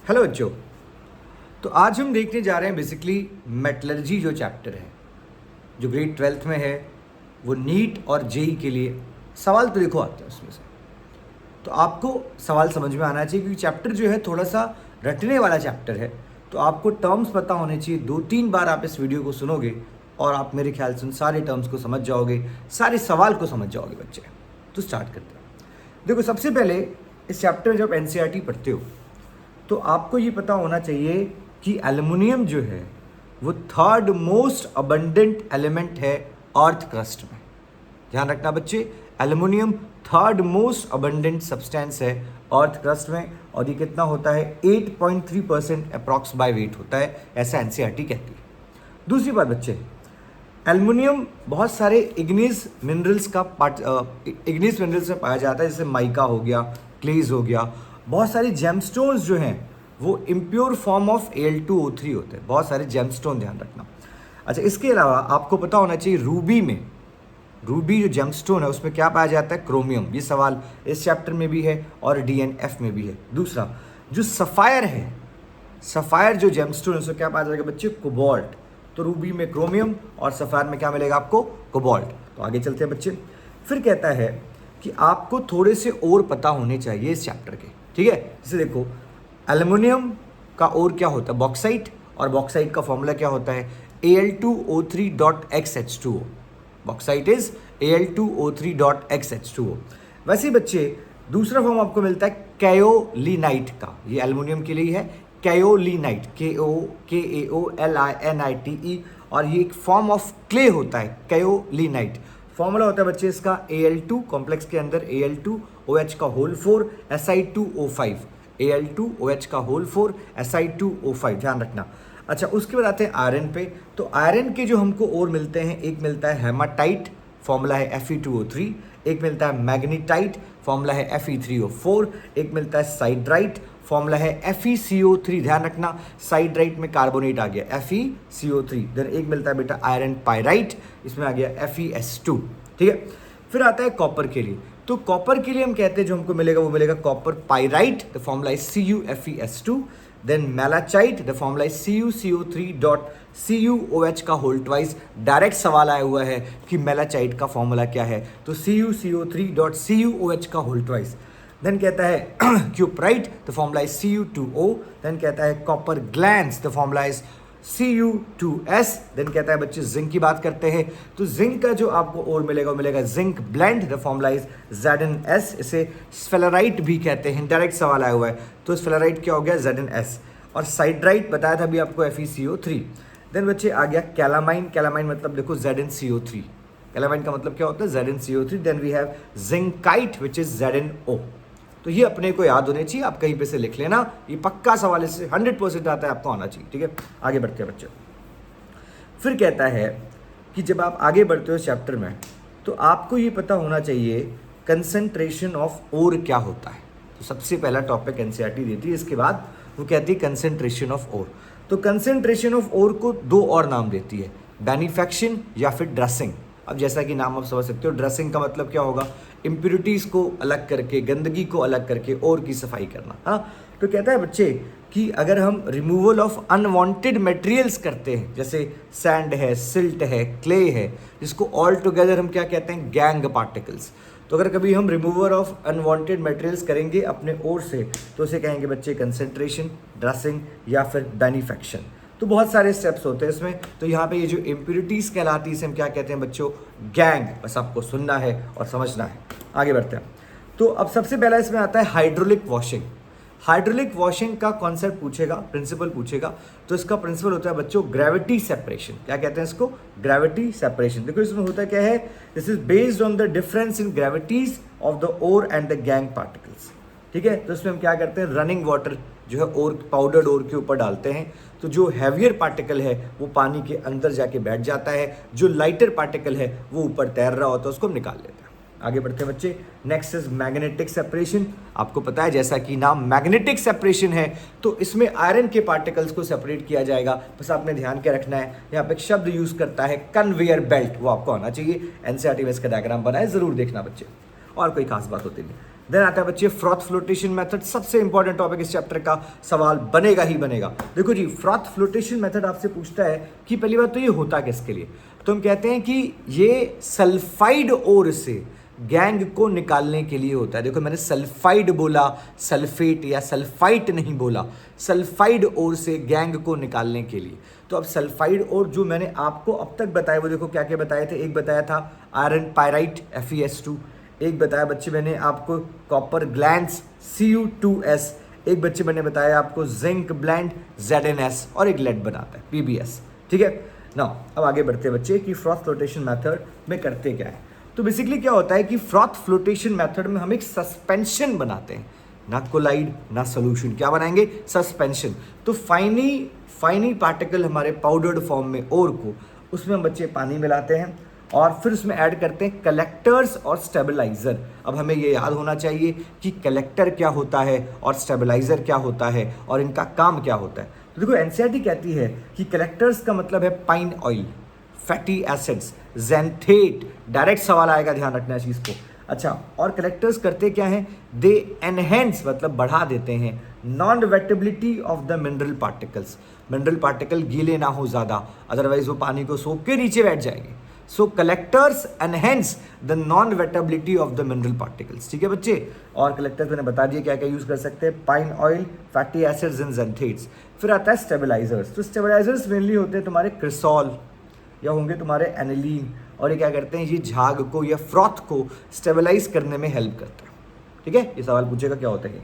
Hello बच्चों। तो आज हम देखने जा रहे हैं बेसिकली मेटलर्जी जो चैप्टर है, जो ग्रेड 12th में है, वो नीट और जेई के लिए सवाल तो देखो आते हैं उसमें से। तो आपको सवाल समझ में आना चाहिए क्योंकि चैप्टर जो है थोड़ा सा रटने वाला चैप्टर है। तो आपको टर्म्स पता होने चाहिए। 2-3 बार आप इस वीडियो को सुनोगे और आप मेरे ख्याल से उन सारे टर्म्स को समझ जाओगे, सारे सवाल को समझ जाओगे बच्चे। तो स्टार्ट करते हैं। देखो, सबसे पहले इस चैप्टर में जब एनसीईआरटी पढ़ते हो तो आपको ये पता होना चाहिए कि एल्युमिनियम जो है वो थर्ड मोस्ट अबंडेंट एलिमेंट है अर्थ क्रस्ट में। ध्यान रखना बच्चे, aluminium third most abundant substance है अर्थ क्रस्ट में, और ये कितना होता है 8.3% अप्रॉक्स बाय वेट होता है, ऐसा एनसीईआरटी कहती है। दूसरी बात बच्चे, एल्युमिनियम बहुत सारे इग्नीस मिनरल्स में पाया जाता है, जैसे माइका हो गया, क्लेज हो गया। बहुत सारे जेमस्टोन्स जो हैं वो इम्प्योर फॉर्म ऑफ Al2O3 होते हैं, बहुत सारे जेमस्टोन, ध्यान रखना। अच्छा, इसके अलावा आपको पता होना चाहिए रूबी जो जेमस्टोन है उसमें क्या पाया जाता है, क्रोमियम। ये सवाल इस चैप्टर में भी है और DNF में भी है। दूसरा, जो सफ़ायर है, सफ़ायर जो जेमस्टोन है उसमें क्या पाया जाएगा बच्चे, कोबाल्ट। तो रूबी में क्रोमियम और सफ़ायर में क्या मिलेगा आपको, कोबाल्ट। तो आगे चलते हैं बच्चे। फिर कहता है कि आपको थोड़े से और पता होने चाहिए इस चैप्टर के, ठीक है। जैसे देखो, एल्युमिनियम का और क्या होता है, बॉक्साइट, और बॉक्साइट का फॉर्मूला क्या होता है, Al2O3.XH2O। Bauxite is Al2O3.XH2O। वैसे बच्चे दूसरा फॉर्म आपको मिलता है कायोलिनाइट का, ये एल्युमिनियम के लिए है, कायोलिनाइट, KAOLINITE, और ये एक फॉर्म ऑफ क्ले होता है कायोलिनाइट। फॉर्मूला होता है बच्चे इसका Al2 कॉम्प्लेक्स के अंदर Al2OH का होल 4 Si2O5, Al2OH का होल 4 Si2O5, ध्यान रखना। अच्छा, उसके बाद आते हैं आयरन पे। तो आयरन के जो हमको और मिलते हैं, एक मिलता है हेमाटाइट, फॉर्मूला है Fe2O3, एक मिलता है मैग्नीटाइट, फॉर्मूला है Fe3O4, एक मिलता है साइड्राइट, फॉर्मूला है FeCO3, ध्यान रखना, साइड्राइट में कार्बोनेट आ गया FeCO3। देन एक मिलता है बेटा आयरन पायराइट, इसमें आ गया FeS2, ठीक है। फिर आता है कॉपर के लिए। तो कॉपर के लिए हम कहते हैं जो हमको मिलेगा वो मिलेगा copper pyrites, the formula is CuFeS2। Then malachite, the formula is CuCO3.CuOH का होल ट्वाइस। डायरेक्ट सवाल आया हुआ है कि मैलाचाइट का फॉर्मूला क्या है, तो CuCO3.CuOH का होल ट्वाइस। देन कहता है cuprite, the formula is Cu2O। Then कहता है copper glance, the formula is Cu2S। Then कहता है बच्चे जिंक की बात करते हैं, तो जिंक का जो आपको और मिलेगा वो मिलेगा zinc blende, the formula is ZnS। इसे स्फेलराइट भी कहते हैं, डायरेक्ट सवाल आया हुआ है, तो स्फेलराइट क्या हो गया, ZnS। और साइड्राइट बताया था अभी आपको FeCO3। देन बच्चे आ गया कैलामाइन, कैलामाइन मतलब देखो ZnCO3, कैलामाइन का मतलब क्या होता है, ZnCO3। Then we have zincite which is ZnO। तो ये अपने को याद होने चाहिए, आप कहीं पे से लिख लेना, ये पक्का सवाल, इससे 100% आता है, आपको आना चाहिए, ठीक है। आगे बढ़ते हैं बच्चों। फिर कहता है कि जब आप आगे बढ़ते हो चैप्टर में तो आपको ये पता होना चाहिए कंसंट्रेशन ऑफ ओर क्या होता है। तो सबसे पहला टॉपिक एनसीईआरटी देती है, इसके बाद वो कहती है कंसंट्रेशन ऑफ ओर। तो कंसंट्रेशन ऑफ ओर को दो और नाम देती है, बेनिफैक्शन या फिर ड्रेसिंग। अब जैसा कि नाम आप समझ सकते हो, ड्रेसिंग का मतलब क्या होगा, इम्प्योरिटीज़ को अलग करके, गंदगी को अलग करके और की सफाई करना। हाँ, तो कहता है बच्चे कि अगर हम रिमूवल ऑफ अनवांटेड मटेरियल्स करते हैं, जैसे सैंड है, सिल्ट है, क्ले है, जिसको ऑल टुगेदर हम क्या कहते हैं, गैंग पार्टिकल्स। तो अगर कभी हम रिमूवर ऑफ अनवांटेड मटेरियल्स करेंगे अपने ओर से तो उसे कहेंगे बच्चे कंसंट्रेशन, ड्रेसिंग या फिर बेनिफैक्शन। तो बहुत सारे स्टेप्स होते हैं इसमें। तो यहाँ पे ये जो इम्प्योरिटीज़ कहलाती है इसे हम क्या कहते हैं बच्चों, गैंग। बस आपको सुनना है और समझना है। आगे बढ़ते हैं। तो अब सबसे पहला इसमें आता है हाइड्रोलिक वॉशिंग। हाइड्रोलिक वॉशिंग का कॉन्सेप्ट पूछेगा, प्रिंसिपल पूछेगा, तो इसका प्रिंसिपल होता है बच्चों ग्रेविटी सेपरेशन। क्या कहते हैं इसको, ग्रेविटी सेपरेशन। देखो इसमें होता क्या है, this is based on the difference in gravities of the ore and the gangue particles, ठीक है। तो इसमें हम क्या करते हैं, रनिंग वाटर जो है ओर, पाउडर्ड ओर के ऊपर डालते हैं, तो जो हैवियर पार्टिकल है वो पानी के अंदर जाके बैठ जाता है, जो लाइटर पार्टिकल है वो ऊपर तैर रहा होता है, उसको हम निकाल लेते हैं। आगे बढ़ते हैं बच्चे। Next is magnetic separation. आपको पता है जैसा कि नाम मैग्नेटिक सेपरेशन है, तो इसमें आयरन के पार्टिकल्स को सेपरेट किया जाएगा। बस आपने ध्यान के रखना है, यहाँ पे एक शब्द यूज करता है कन्वेयर बेल्ट, वो आपको आना चाहिए। एनसीईआरटी में इसका डायग्राम बना है, जरूर देखना बच्चे, और कोई खास बात होती नहीं। देन आता है बच्चे फ्रॉथ फ्लोटेशन मेथड, सबसे इंपॉर्टेंट टॉपिक इस चैप्टर का, सवाल बनेगा ही बनेगा। देखो जी, फ्रॉथ फ्लोटेशन मेथड आपसे पूछता है कि पहली बात तो ये होता किसके लिए, तो हम कहते हैं कि ये सल्फाइड ओर से गैंग को निकालने के लिए होता है। देखो मैंने सल्फाइड बोला, सल्फेट या सल्फाइट नहीं बोला, सल्फाइड ओर से गैंग को निकालने के लिए। तो अब सल्फाइड ओर जो मैंने आपको अब तक बताया वो देखो क्या क्या बताए थे। एक बताया था आयरन पायराइट FeS2, एक बताया बच्चे मैंने आपको कॉपर ग्लैंड्स Cu2S, एक बच्चे मैंने बताया आपको जिंक ब्लेंड ZnS, और एक लेड बनाता है PbS। ठीक है ना, अब आगे बढ़ते हैं बच्चे कि फ्रॉथ फ्लोटेशन मेथड में करते क्या है। तो बेसिकली क्या होता है कि फ्रॉथ फ्लोटेशन मेथड में हम एक सस्पेंशन बनाते हैं, ना कोलाइड ना सोल्यूशन, क्या बनाएंगे, सस्पेंशन। तो फाइनी पार्टिकल हमारे पाउडर्ड फॉर्म में ओर को, उसमें हम बच्चे पानी मिलाते हैं और फिर उसमें ऐड करते हैं कलेक्टर्स और स्टेबलाइजर। अब हमें ये याद होना चाहिए कि कलेक्टर क्या होता है और स्टेबलाइजर क्या होता है और इनका काम क्या होता है। तो देखो NCERT कहती है कि कलेक्टर्स का मतलब है pine oil, fatty acids, xanthate, direct सवाल आएगा, ध्यान रखना इस चीज़ को। अच्छा, और कलेक्टर्स करते क्या हैं, दे एनहेंस मतलब बढ़ा देते हैं non wettability of the mineral particles. Mineral particle गीले ना हो ज़्यादा, अदरवाइज वो पानी को सोख के नीचे बैठ जाएंगे। So collectors enhance the non wettability of the mineral particles. ठीक है बच्चे, और कलेक्टर्स मैंने बता दिया क्या क्या यूज़ कर सकते हैं, pine oil, fatty acids and xanthates. फिर आता है स्टेबलाइजर्स। तो स्टेबलाइजर्स मेनली होते हैं तुम्हारे क्रिसॉल या होंगे तुम्हारे एनिलीन, और ये क्या करते हैं, ये झाग को या फ्रॉथ को स्टेबलाइज करने में हेल्प करते हैं। ठीक है, ये सवाल पूछेगा क्या होता है।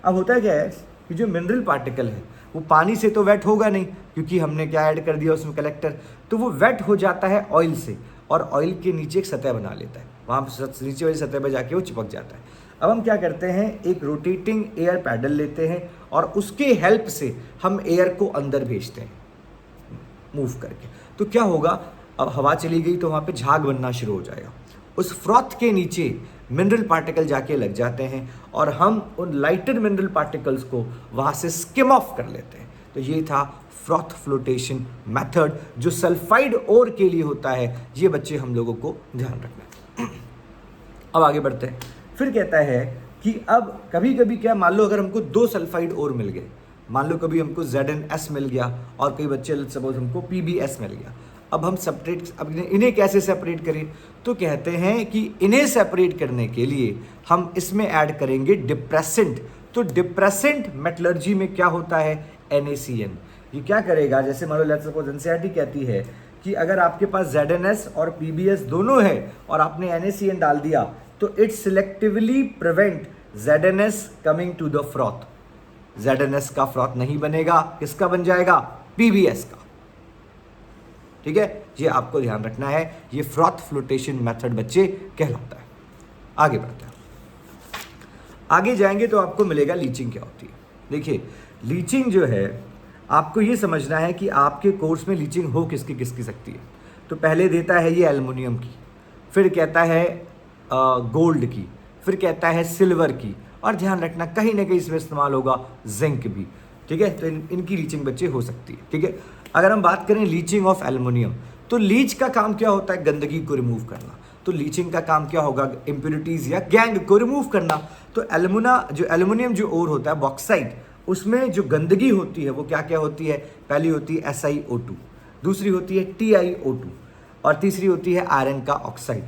अब होता है क्या है कि जो मिनरल पार्टिकल है वो पानी से तो वेट होगा नहीं, क्योंकि हमने क्या ऐड कर दिया उसमें कलेक्टर, तो वो वेट हो जाता है ऑयल से, और ऑयल के नीचे एक सतह बना लेता है, वहाँ नीचे वाली सतह पर जाके वो चिपक जाता है। अब हम क्या करते हैं, एक रोटेटिंग एयर पैडल लेते हैं और उसके हेल्प से हम एयर को अंदर भेजते हैं मूव करके। तो क्या होगा, अब हवा चली गई तो वहाँ पे झाग बनना शुरू हो जाएगा, उस फ्रॉथ के नीचे मिनरल पार्टिकल जाके लग जाते हैं और हम उन लाइटर मिनरल पार्टिकल्स को वहाँ से स्किम ऑफ कर लेते हैं। तो ये था फ्रॉथ फ्लोटेशन मेथड जो सल्फाइड ओर के लिए होता है। ये बच्चे हम लोगों को ध्यान रखना है। अब आगे बढ़ते हैं। फिर कहता है कि अब कभी कभी क्या, मान लो अगर हमको 2 सल्फाइड ओर मिल गए, मान लो कभी हमको ZnS मिल गया और कई बच्चे सपोज हमको PbS मिल गया। अब हम सेपरेट, अब इन्हें कैसे सेपरेट करें, तो कहते हैं कि इन्हें सेपरेट करने के लिए हम इसमें ऐड करेंगे डिप्रेसेंट। तो डिप्रेसेंट मेटलर्जी में क्या होता है, NaCN। ये क्या करेगा, जैसे मान लो लेट्स सपोज NCERT कहती है कि अगर आपके पास ZnS और PbS दोनों है और आपने NaCN डाल दिया तो it selectively prevent ZnS coming to the froth. ZnS का फ्रॉथ नहीं बनेगा, किसका बन जाएगा, PbS का। ठीक है, ये आपको ध्यान रखना है, ये फ्रॉथ फ्लोटेशन मेथड बच्चे कहलाता है। आगे बढ़ते हैं, आगे जाएंगे तो आपको मिलेगा लीचिंग क्या होती है। देखिए लीचिंग जो है, आपको ये समझना है कि आपके कोर्स में लीचिंग हो किसकी किसकी सकती है। तो पहले देता है ये एल्युमिनियम की, फिर कहता है गोल्ड की, फिर कहता है सिल्वर की, और ध्यान रखना कहीं ना कहीं इसमें इस्तेमाल होगा जिंक भी। ठीक है, तो इनकी लीचिंग बच्चे हो सकती है। ठीक है, अगर हम बात करें लीचिंग ऑफ एल्युमिनियम, तो लीच का काम क्या होता है, गंदगी को रिमूव करना। तो लीचिंग का काम क्या होगा, इम्प्योरिटीज या गैंग को रिमूव करना। तो एल्युमिनियम जो ओर होता है बॉक्साइट, उसमें जो गंदगी होती है वो क्या क्या होती है, पहली होती है SiO2, दूसरी होती है TiO2, और तीसरी होती है आयरन का ऑक्साइड।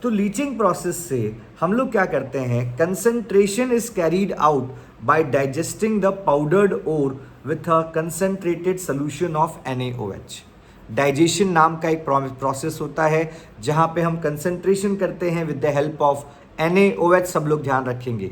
तो लीचिंग प्रोसेस से हम लोग क्या करते हैं, concentration is carried out by digesting the powdered ore with a concentrated solution of NaOH। Digestion नाम का एक प्रोसेस होता है जहां पे हम कंसंट्रेशन करते हैं with the help of NaOH, सब लोग ध्यान रखेंगे।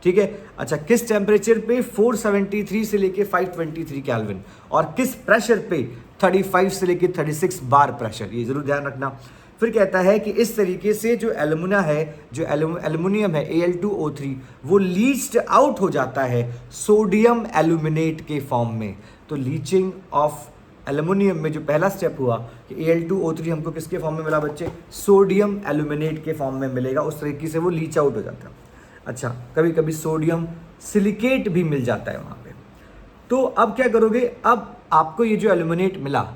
ठीक है, अच्छा किस टेम्परेचर पे, 473 से लेके 523 केल्विन, और किस प्रेशर पे, 35 से लेके 36 बार प्रेशर, ये जरूर ध्यान रखना। फिर कहता है कि इस तरीके से जो एल्युमिना है, जो एल्युमिनियम है Al2O3, वो लीच्ड आउट हो जाता है सोडियम एल्यूमिनेट के फॉर्म में। तो लीचिंग ऑफ एल्युमिनियम में जो पहला स्टेप हुआ कि Al2O3 हमको किसके फॉर्म में मिला बच्चे, सोडियम एल्यूमिनेट के फॉर्म में मिलेगा, उस तरीके से वो लीच आउट हो जाता है। अच्छा, कभी कभी सोडियम सिलिकेट भी मिल जाता है वहाँ पे। तो अब क्या करोगे, अब आपको ये जो एल्यूमिनेट मिला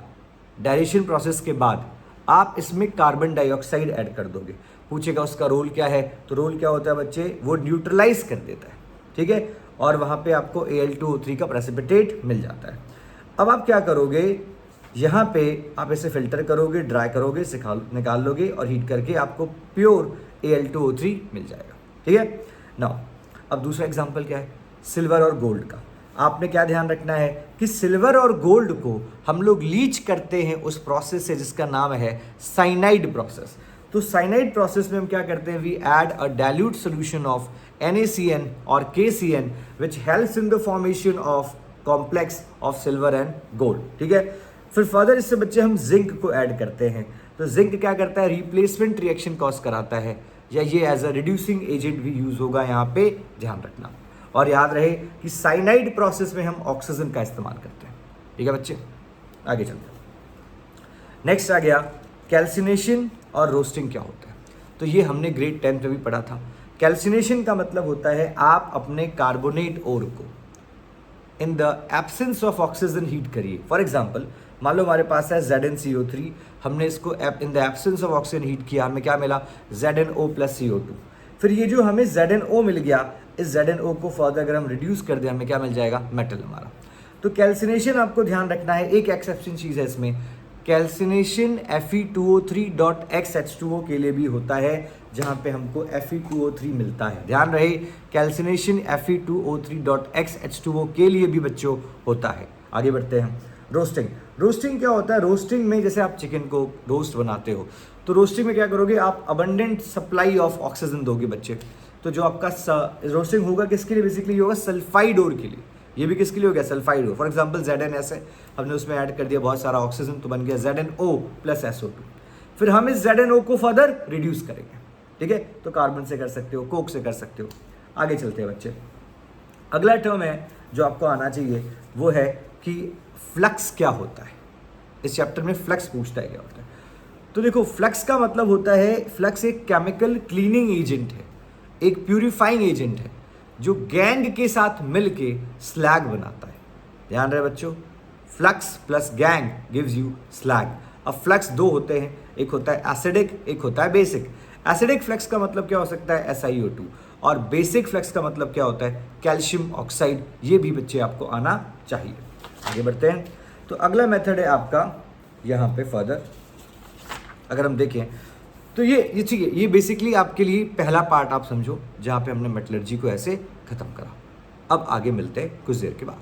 डाइजेशन प्रोसेस के बाद, आप इसमें कार्बन डाइऑक्साइड ऐड कर दोगे। पूछेगा उसका रोल क्या है, तो रोल क्या होता है बच्चे, वो न्यूट्रलाइज कर देता है, ठीक है, और वहाँ पे आपको Al2O3 का प्रेसिपिटेट मिल जाता है। अब आप क्या करोगे, यहाँ पे आप इसे फिल्टर करोगे, ड्राई करोगे, निकाल लोगे और हीट करके आपको प्योर Al2O3 मिल जाएगा, ठीक है। नाउ अब दूसरा एग्जांपल क्या है, सिल्वर और गोल्ड का। आपने क्या ध्यान रखना है कि सिल्वर और गोल्ड को हम लोग लीच करते हैं उस प्रोसेस से जिसका नाम है साइनाइड प्रोसेस। तो साइनाइड प्रोसेस में हम क्या करते हैं, we add a dilute solution of NaCN और KCN which helps in the formation of complex of silver and gold, ठीक है। फिर फर्दर इससे बच्चे हम जिंक को ऐड करते हैं। तो जिंक क्या करता है, रिप्लेसमेंट रिएक्शन कॉज कराता है, या ये एज अ रिड्यूसिंग एजेंट भी यूज होगा, यहाँ पे ध्यान रखना। और याद रहे कि साइनाइड प्रोसेस में हम ऑक्सीजन का इस्तेमाल करते हैं, ठीक है बच्चे। आगे चलते हैं, नेक्स्ट आ गया कैल्सिनेशन और रोस्टिंग क्या होता है। तो ये हमने ग्रेड 10 में भी पढ़ा था। कैल्सिनेशन का मतलब होता है आप अपने कार्बोनेट ओर को in the absence of oxygen heat करिए। फॉर एग्जाम्पल मान लो हमारे पास है ZnCO3, हमने इसको in the absence of oxygen heat किया, हमें क्या मिला, ZnO + CO2। फिर ये जो हमें ZnO मिल गया, इस ZnO को फर्दर अगर हम रिड्यूस कर दें, हमें क्या मिल जाएगा, मेटल हमारा। तो कैल्सिनेशन आपको ध्यान रखना है, एक एक्सेप्शन चीज़ है इसमें, कैल्सिनेशन Fe2O3.XH2O के लिए भी होता है, जहाँ पे हमको Fe2O3 मिलता है। ध्यान रहे, कैल्सिनेशन Fe2O3.XH2O के लिए भी बच्चों होता है। आगे बढ़ते हैं, रोस्टिंग। रोस्टिंग क्या होता है, रोस्टिंग में जैसे आप चिकन को रोस्ट बनाते हो, तो रोस्टिंग में क्या करोगे, आप अबंडेंट सप्लाई ऑफ ऑक्सीजन दोगे बच्चे। तो जो आपका रोस्टिंग होगा किसके लिए, बेसिकली होगा सल्फाइड ओर के लिए। ये भी किसके लिए हो गया, sulphide ore. For example ZnS है, हमने उसमें ऐड कर दिया बहुत सारा ऑक्सीजन, तो बन गया ZnO + SO2। फिर हम इस ZnO को फर्दर रिड्यूस करेंगे, ठीक है। तो कार्बन से कर सकते हो, कोक से कर सकते हो। आगे चलते हैं बच्चे, अगला टर्म है जो आपको आना चाहिए, वो है कि फ्लक्स क्या होता है। इस चैप्टर में फ्लक्स पूछता है क्या होता है। तो देखो, फ्लक्स का मतलब होता है, फ्लक्स एक केमिकल क्लीनिंग एजेंट है, एक प्यूरिफाइंग एजेंट है, जो गैंग के साथ मिलके स्लैग बनाता है। ध्यान रहे बच्चों, flux plus gang gives you slag. अब फ्लक्स दो होते हैं, एक होता है एसिडिक, एक होता है बेसिक। एसिडिक फ्लक्स का मतलब क्या हो सकता है, SiO2, और बेसिक फ्लक्स का मतलब क्या होता है, कैल्शियम ऑक्साइड। ये भी बच्चे आपको आना चाहिए। आगे बढ़ते हैं, तो अगला मेथड है आपका यहाँ पे फर्दर अगर हम देखें तो ये ठीक है, ये बेसिकली आपके लिए पहला पार्ट आप समझो, जहाँ पे हमने मेटलर्जी को ऐसे खत्म करा। अब आगे मिलते हैं कुछ देर के बाद।